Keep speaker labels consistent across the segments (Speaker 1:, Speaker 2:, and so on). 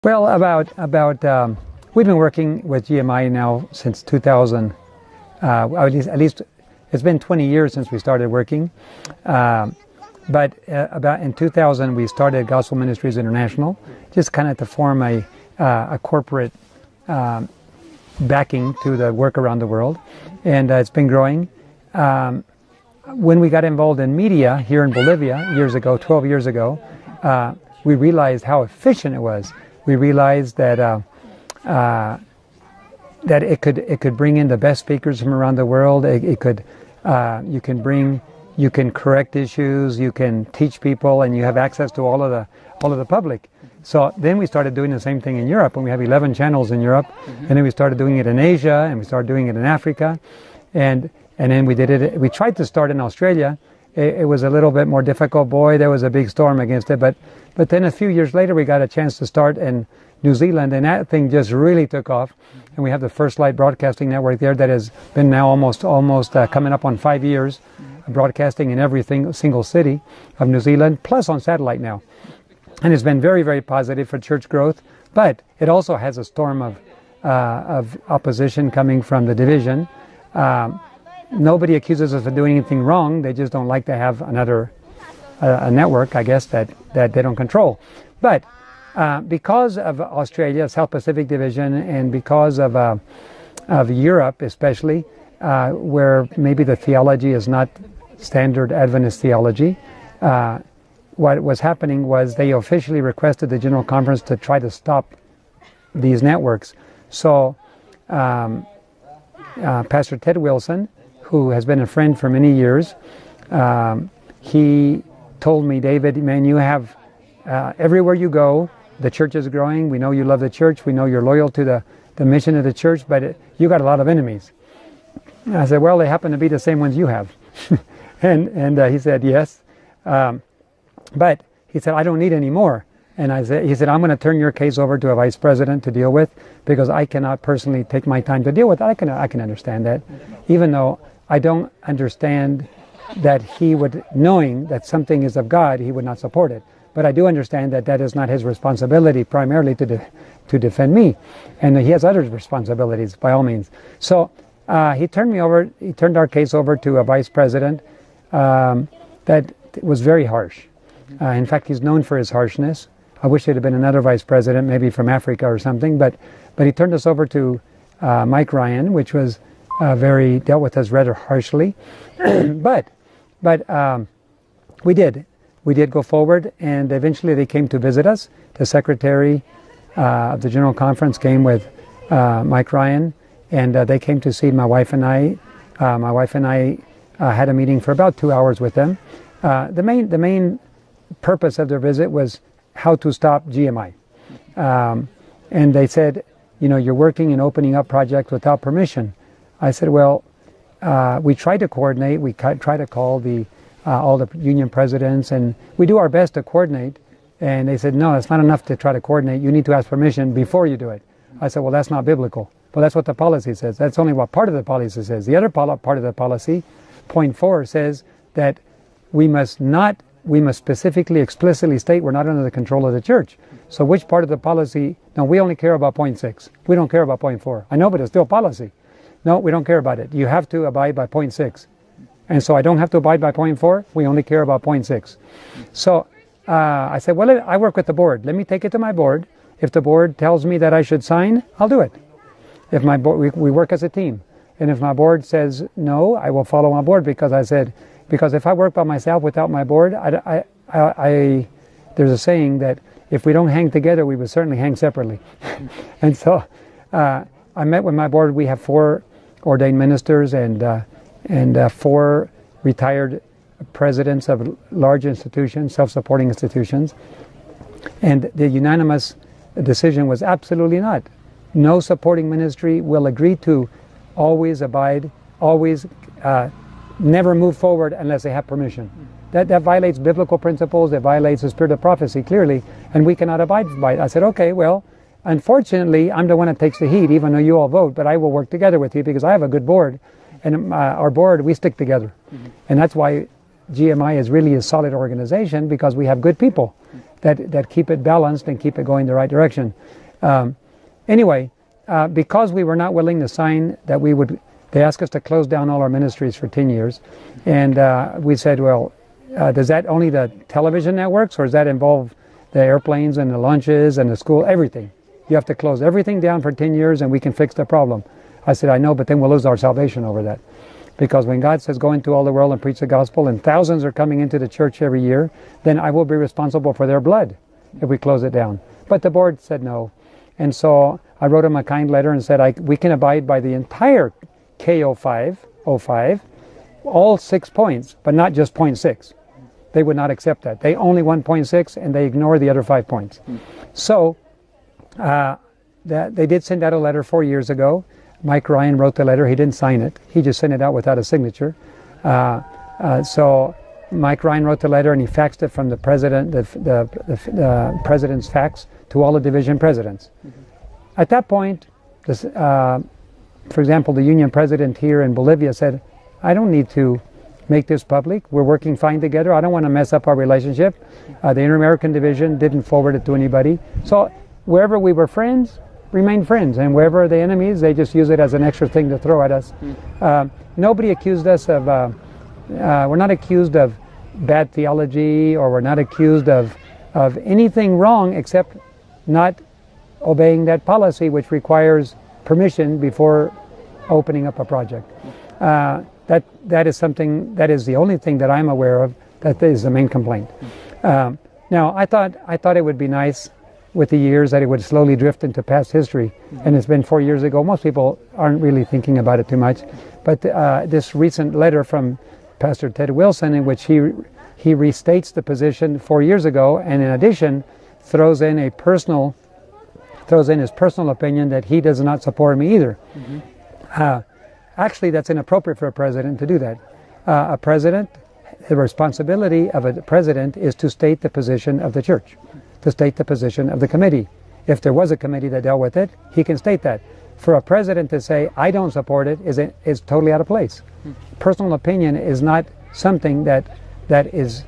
Speaker 1: Well, we've been working with GMI now since 2000. At least it's been 20 years since we started working. But about in 2000, we started Gospel Ministries International, just kind of to form a corporate backing to the work around the world, and it's been growing. When we got involved in media here in Bolivia years ago, 12 years ago, we realized how efficient it was. We realized that that it could bring in the best speakers from around the world. You can correct issues, you can teach people, and you have access to all of the public. So then we started doing the same thing in Europe, and we have 11 channels in Europe, and then we started doing it in Asia, and we started doing it in Africa, and then we did it. We tried to start in Australia. It was a little bit more difficult. Boy, there was a big storm against it, but then a few years later we got a chance to start in New Zealand, and that thing just really took off. And we have the First Light Broadcasting Network there that has been now almost coming up on 5 years, broadcasting in every single city of New Zealand, plus on satellite now. And it's been very, very positive for church growth, but it also has a storm of opposition coming from the division. Nobody accuses us of doing anything wrong. They just don't like to have another a network, I guess, that they don't control. But because of Australia, South Pacific Division, and because of Europe especially, where maybe the theology is not standard Adventist theology, what was happening was they officially requested the General Conference to try to stop these networks. So Pastor Ted Wilson, who has been a friend for many years, he told me, David, man, you have everywhere you go, the church is growing. We know you love the church. We know you're loyal to the mission of the church, but you got a lot of enemies. I said, well, they happen to be the same ones you have. and he said, yes. But he said, I don't need any more. And he said, I'm going to turn your case over to a vice president to deal with, because I cannot personally take my time to deal with it. I can understand that, even though I don't understand that he would, knowing that something is of God, he would not support it. But I do understand that that is not his responsibility primarily to defend me, and he has other responsibilities by all means. So he turned our case over to a vice president that was very harsh. In fact, he's known for his harshness. I wish it had been another vice president, maybe from Africa or something, but he turned us over to Mike Ryan, which was dealt with us rather harshly. but we did go forward, and eventually they came to visit us. The secretary of the General Conference came with Mike Ryan, and they came to see my wife and I. My wife and I had a meeting for about 2 hours with them. The main purpose of their visit was how to stop GMI. And they said, you're working and opening up projects without permission. I said, well, we try to coordinate. We try to call all the union presidents, and we do our best to coordinate. And they said, no, it's not enough to try to coordinate. You need to ask permission before you do it. I said, well, that's not biblical. Well, that's what the policy says. That's only what part of the policy says. The other part of the policy, point 4, says that we must specifically, explicitly state we're not under the control of the church. So which part of the policy? No, we only care about point 6. We don't care about point 4. I know, but it's still policy. No, we don't care about it. You have to abide by point 6. And so I don't have to abide by point 4. We only care about point 6. So I said, well, I work with the board. Let me take it to my board. If the board tells me that I should sign, I'll do it. If my board, we work as a team. And if my board says no, I will follow my board, because if I work by myself without my board, there's a saying that if we don't hang together, we would certainly hang separately. And so I met with my board. We have 4 ordained ministers and 4 retired presidents of large institutions, self-supporting institutions. And the unanimous decision was absolutely not. No supporting ministry will agree to always abide, always never move forward unless they have permission. That violates biblical principles. It violates the spirit of prophecy clearly, and we cannot abide by it. I said, okay, well, unfortunately, I'm the one that takes the heat, even though you all vote, but I will work together with you because I have a good board, and our board, we stick together. And that's why GMI is really a solid organization, because we have good people. that keep it balanced and keep it going the right direction. Anyway, because we were not willing to sign that they asked us to close down all our ministries for 10 years. And we said, well, does that only the television networks, or does that involve the airplanes and the lunches and the school, everything? You have to close everything down for 10 years and we can fix the problem. I said, I know, but then we'll lose our salvation over that. Because when God says, go into all the world and preach the gospel, and thousands are coming into the church every year, then I will be responsible for their blood if we close it down. But the board said no. And so I wrote them a kind letter and said, we can abide by the entire K05, all 6 points, but not just point 6. They would not accept that. They only want point 6 and they ignore the other 5 points. So they did send out a letter 4 years ago. Mike Ryan wrote the letter. He didn't sign it. He just sent it out without a signature. So Mike Ryan wrote the letter and he faxed it from the president, the president's fax to all the division presidents. At that point, for example, the union president here in Bolivia said, I don't need to make this public. We're working fine together. I don't want to mess up our relationship. The Inter-American division didn't forward it to anybody. So wherever we were friends, remain friends, and wherever the enemies, they just use it as an extra thing to throw at us. Nobody accused us of, we're not accused of bad theology, or we're not accused of anything wrong except not obeying that policy, which requires permission before opening up a project. That is something, that is the only thing that I'm aware of that is the main complaint. Now, I thought it would be nice with the years that it would slowly drift into past history, and it's been 4 years ago. Most people aren't really thinking about it too much, but this recent letter from Pastor Ted Wilson, in which he restates the position 4 years ago, and in addition throws in his personal opinion that he does not support me either. Actually, that's inappropriate for a president to do that. A president, the responsibility of a president is to state the position of the church, to state the position of the committee. If there was a committee that dealt with it, he can state that. For a president to say, I don't support it, is totally out of place. Personal opinion is not something that is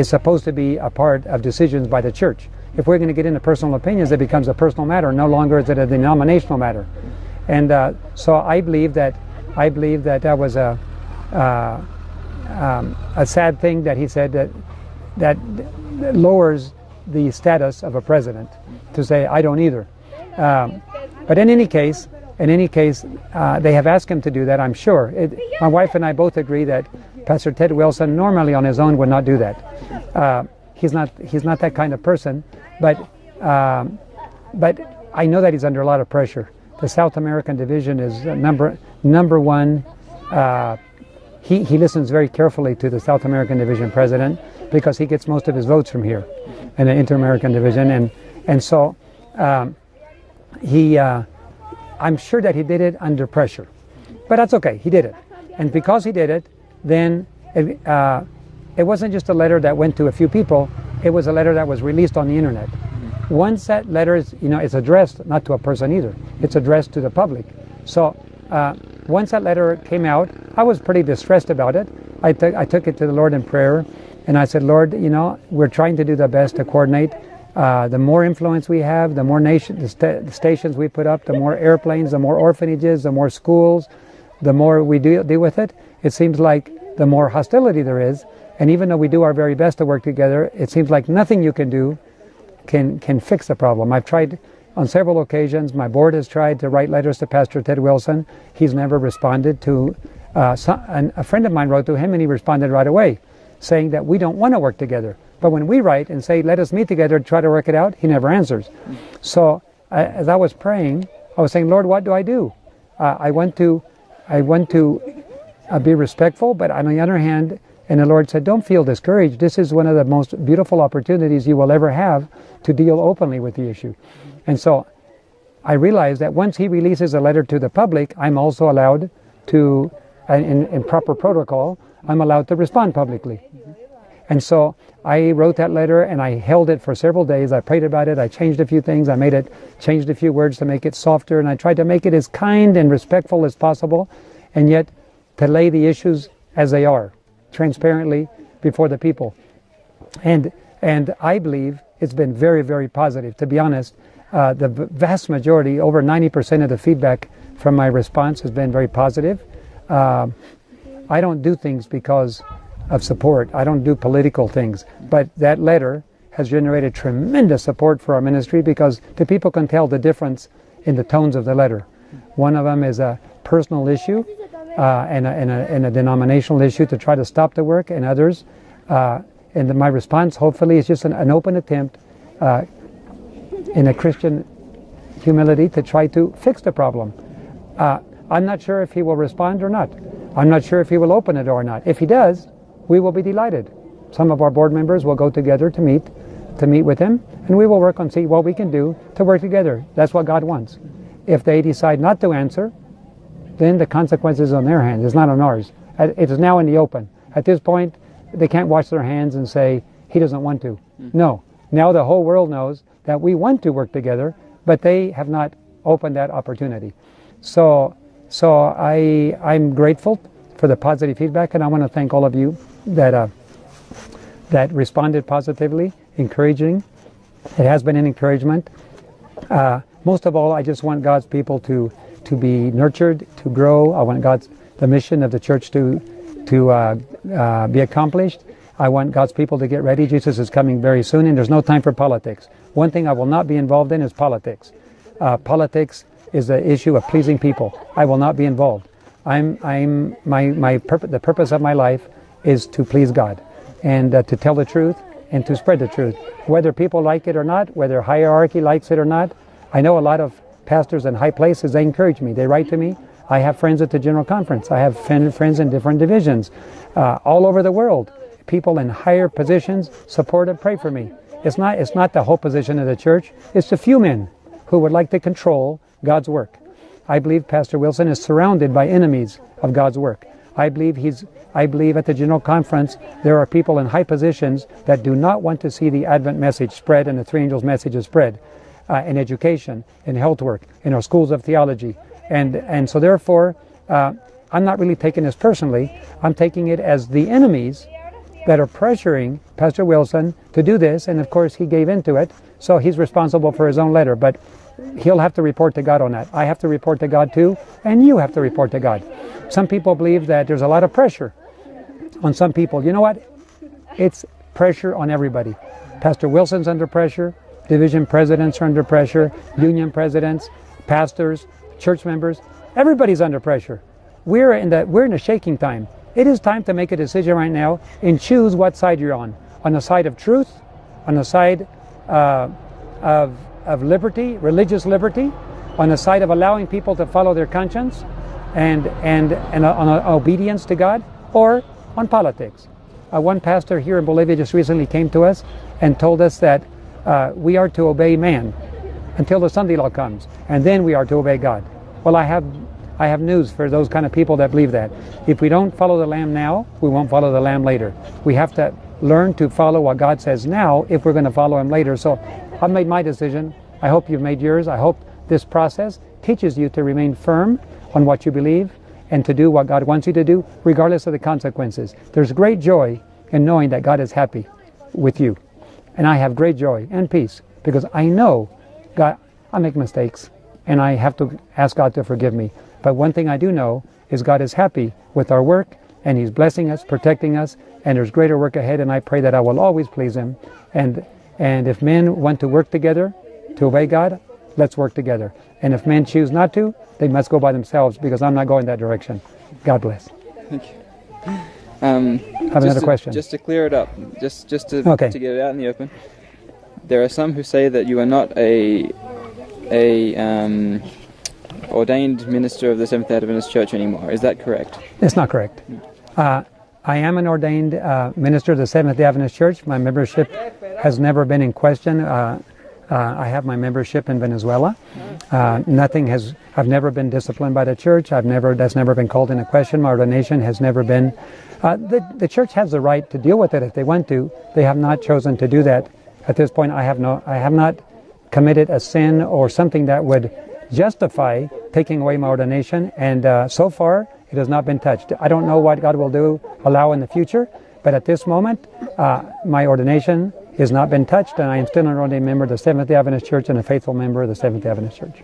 Speaker 1: supposed to be a part of decisions by the church. If we're going to get into personal opinions, it becomes a personal matter. No longer is it a denominational matter. And so I believe that was a sad thing that he said, that lowers the status of a president to say, I don't either. But in any case, they have asked him to do that, I'm sure. My wife and I both agree that Pastor Ted Wilson normally on his own would not do that. He's not that kind of person, but I know that he's under a lot of pressure. The South American division is number one. He listens very carefully to the South American division president because he gets most of his votes from here in the Inter-American division, and so I'm sure that he did it under pressure, but that's okay. He did it, and because he did it, then it wasn't just a letter that went to a few people. It was a letter that was released on the internet. Once that letter is, it's addressed not to a person either. It's addressed to the public. So once that letter came out, I was pretty distressed about it. I took it to the Lord in prayer, and I said, Lord, we're trying to do the best to coordinate. The more influence we have, the more the stations we put up, the more airplanes, the more orphanages, the more schools, the more we deal with it. It seems like the more hostility there is. And even though we do our very best to work together, it seems like nothing you can do can fix the problem. I've tried on several occasions. My board has tried to write letters to Pastor Ted Wilson. He's never responded to. A friend of mine wrote to him, and he responded right away, saying that we don't want to work together. But when we write and say, let us meet together to try to work it out, he never answers. So as I was praying, I was saying, Lord, what do I do? I want to be respectful, but on the other hand, and the Lord said, don't feel discouraged. This is one of the most beautiful opportunities you will ever have to deal openly with the issue. And so I realized that once he releases a letter to the public, I'm also allowed to, in proper protocol, I'm allowed to respond publicly. And so I wrote that letter and I held it for several days. I prayed about it. I changed a few things. I changed a few words to make it softer, and I tried to make it as kind and respectful as possible, and yet to lay the issues as they are, transparently before the people. And And I believe it's been very, very positive. To be honest, the vast majority, over 90% of the feedback from my response has been very positive. I don't do things because of support. I don't do political things. But that letter has generated tremendous support for our ministry because the people can tell the difference in the tones of the letter. One of them is a personal issue and a denominational issue to try to stop the work, and others. And my response, hopefully, is just an open attempt in a Christian humility to try to fix the problem. I'm not sure if he will respond or not. I'm not sure if he will open it or not. If he does, we will be delighted. Some of our board members will go together to meet with him, and we will work on see what we can do to work together. That's what God wants. If they decide not to answer, then the consequences on their hands. It's not on ours. It is now in the open. At this point, they can't wash their hands and say, he doesn't want to. No. Now the whole world knows that we want to work together, but they have not opened that opportunity. So I'm grateful for the positive feedback, and I want to thank all of you that responded positively, encouraging. It has been an encouragement. Most of all, I just want God's people to be nurtured, to grow. I want the mission of the church to be accomplished. I want God's people to get ready. Jesus is coming very soon, and there's no time for politics. One thing I will not be involved in is politics. Politics is the issue of pleasing people. I will not be involved. The purpose of my life is to please God and to tell the truth and to spread the truth. Whether people like it or not, whether hierarchy likes it or not, I know a lot of pastors in high places, they encourage me. They write to me. I have friends at the General Conference. I have friends in different divisions all over the world. People in higher positions support and pray for me. It's not the whole position of the church. It's the few men who would like to control God's work. I believe Pastor Wilson is surrounded by enemies of God's work. I believe at the General Conference there are people in high positions that do not want to see the Advent message spread and the Three Angels message is spread in education, in health work, in our schools of theology. And so therefore, I'm not really taking this personally. I'm taking it as the enemies that are pressuring Pastor Wilson to do this, and of course he gave into it, so he's responsible for his own letter, but he'll have to report to God on that. I have to report to God too, and you have to report to God. Some people believe that there's a lot of pressure on some people. You know what? It's pressure on everybody. Pastor Wilson's under pressure, division presidents are under pressure, union presidents, pastors, church members, everybody's under pressure. We're in a shaking time. It is time to make a decision right now and choose what side you're on the side of truth, on the side of liberty, religious liberty, on the side of allowing people to follow their conscience and on obedience to God, or on politics. One pastor here in Bolivia just recently came to us and told us that we are to obey man until the Sunday law comes, and then we are to obey God. Well, I have news for those kind of people that believe that. If we don't follow the Lamb now, we won't follow the Lamb later. We have to learn to follow what God says now if we're going to follow Him later. So I've made my decision. I hope you've made yours. I hope this process teaches you to remain firm on what you believe and to do what God wants you to do, regardless of the consequences. There's great joy in knowing that God is happy with you. And I have great joy and peace because I know God, I make mistakes and I have to ask God to forgive me. But one thing I do know is God is happy with our work, and He's blessing us, protecting us, and there's greater work ahead, and I pray that I will always please Him. And if men want to work together to obey God, let's work together. And if men choose not to, they must go by themselves, because I'm not going that direction. God bless.
Speaker 2: Thank you.
Speaker 1: Have another question.
Speaker 2: Just to clear it up, just to
Speaker 1: Okay.
Speaker 2: to get it out in the open. There are some who say that you are not a ordained minister of the Seventh-day Adventist Church anymore. Is that correct?
Speaker 1: It's not correct. I am an ordained minister of the Seventh-day Adventist Church. My membership has never been in question. I have my membership in Venezuela. I've never been disciplined by the church. That's never been called into question. My ordination has never been. The church has the right to deal with it if they want to. They have not chosen to do that. At this point, I have not committed a sin or something that would justify taking away my ordination, and so far it has not been touched. I don't know what God will allow in the future, but at this moment my ordination has not been touched, and I am still an ordained member of the Seventh-day Adventist Church and a faithful member of the Seventh-day Adventist Church.